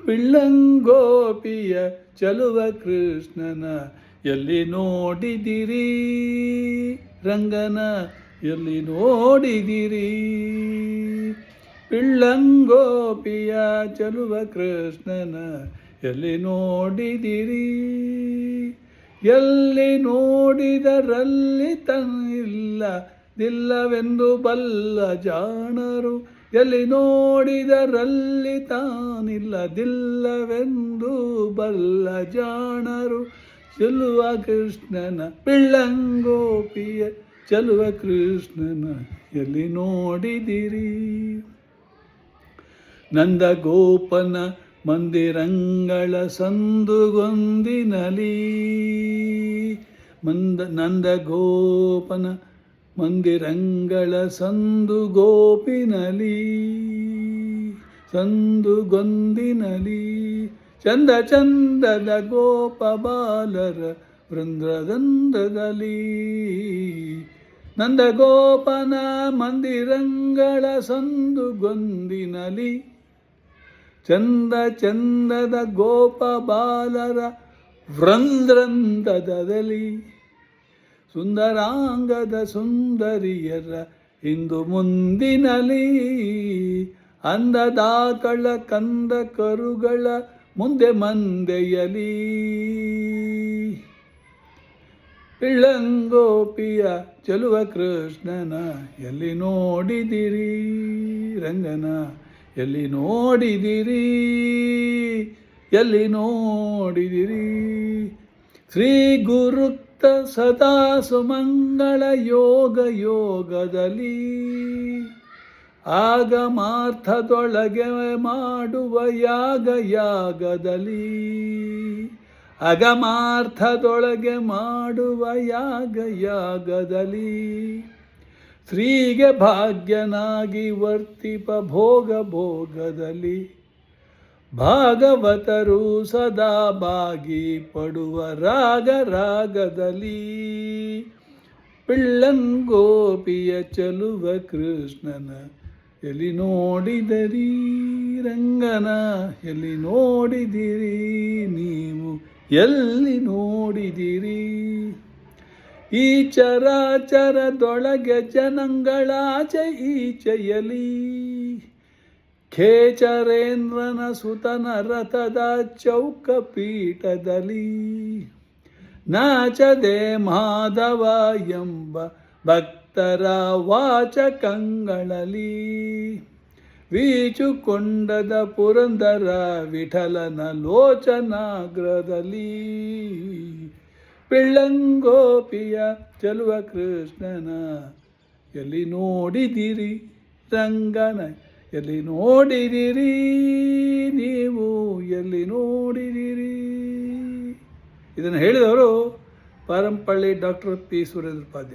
ಪಿಳ್ಳಂಗೋಪಿಯ ಚಲುವ ಕೃಷ್ಣನ ಎಲ್ಲಿ ನೋಡಿದಿರಿ ರಂಗನ ಎಲ್ಲಿ ನೋಡಿದಿರಿ. ಪಿಳ್ಳಂಗೋಪಿಯ ಚಲುವ ಕೃಷ್ಣನ ಎಲ್ಲಿ ನೋಡಿದಿರಿ. ಎಲ್ಲಿ ನೋಡಿದರಲ್ಲಿ ದಿಲ್ಲವೆಂದು ಬಲ್ಲ ಜಾಣರು. ಎಲ್ಲಿ ನೋಡಿದರಲ್ಲಿ ದಿಲ್ಲವೆಂದು ಬಲ್ಲ ಜಾಣರು. ಚಲುವ ಕೃಷ್ಣನ ಪಿಳ್ಳಂಗೋಪಿಯ ಚಲುವ ಕೃಷ್ಣನ ಎಲ್ಲಿ ನೋಡಿದಿರಿ. ನಂದಗೋಪನ ಮಂದಿರಂಗಳ ಸಂದುಗೊಂದಿನಲಿ. ನಂದಗೋಪನ ಮಂದಿರಂಗಳ ಸಂದುಗೊಂದಿನಲಿ. ಚಂದ ಚಂದದ ಗೋಪ ಬಾಲರ ವೃಂದದಂದದಲ್ಲಿ. ನಂದಗೋಪನ ಮಂದಿರಂಗಳ ಸಂದುಗೊಂದಿನಲಿ. ಚಂದ ಚಂದದ ಗೋಪ ಬಾಲರ ವೃಂದದಲ್ಲಿ. ಸುಂದರಾಂಗದ ಸುಂದರಿಯರ ಇಂದು ಮುಂದಿನಲಿ. ಅಂದದಾಕಳ ಕಂದ ಕರುಗಳ ಮುಂದೆ ಮಂದೆಯಲಿ. ಪಿಳ್ಳಂಗೋಪಿಯ ಚಲುವ ಕೃಷ್ಣನ ಎಲ್ಲಿ ನೋಡಿದಿರಿ ರಂಗನ ಎಲ್ಲಿ ನೋಡಿದಿರಿ. ಎಲ್ಲಿ ನೋಡಿದಿರಿ. ಶ್ರೀ ಗುರುಕ್ತ ಸದಾ ಸುಮಂಗಳ ಯೋಗದಲ್ಲಿ. ಆಗಮಾರ್ಥದೊಳಗೆ ಮಾಡುವ ಯಾಗದಲ್ಲಿ. ಅಗಮಾರ್ಥದೊಳಗೆ ಮಾಡುವ ಯಾಗದಲ್ಲಿ. ಸ್ತ್ರೀಗೆ ಭಾಗ್ಯನಾಗಿ ವರ್ತಿಪ ಭೋಗದಲ್ಲಿ. ಭಾಗವತರು ಸದಾ ಬಾಗಿ ಪಡುವ ರಾಗದಲ್ಲಿ. ಪಿಳ್ಳಂಗೋಪಿಯ ಚಲುವ ಕೃಷ್ಣನ ಎಲ್ಲಿ ನೋಡಿದಿರಿ ರಂಗನ ಎಲ್ಲಿ ನೋಡಿದಿರಿ. ನೀವು ಎಲ್ಲಿ ನೋಡಿದಿರಿ. ಈ ಚರಾಚರದೊಳಗೆ ಜನಗಳಾಚೆ ಈಚೆಯಲಿ. ಖೇಚರೇಂದ್ರನ ಸುತನ ರಥದ ಚೌಕ ಪೀಠದಲ್ಲಿ. ನಾಚದೆ ಮಾಧವ ಎಂಬ ಭಕ್ತರ ವಾಚಕಗಳಲ್ಲಿ. ವೀಚುಕೊಂಡದ ಪುರಂದರ ವಿಠಲನ ಲೋಚನಾಗ್ರದಲ್ಲಿ. ಪಿಳ್ಳಂಗೋಪಿಯ ಚಲುವ ಕೃಷ್ಣನ ಎಲ್ಲಿ ನೋಡಿದಿರಿ ರಂಗನ ಎಲ್ಲಿ ನೋಡಿದಿರಿ. ನೀವು ಎಲ್ಲಿ ನೋಡಿದಿರಿ. ಇದನ್ನು ಹೇಳಿದವರು ಪಾರಂಪಳ್ಳಿ ಡಾಕ್ಟರ್ ಪಿ. ಸುರೇಂದ್ರ ಉಪಾಧ್ಯಾಯ.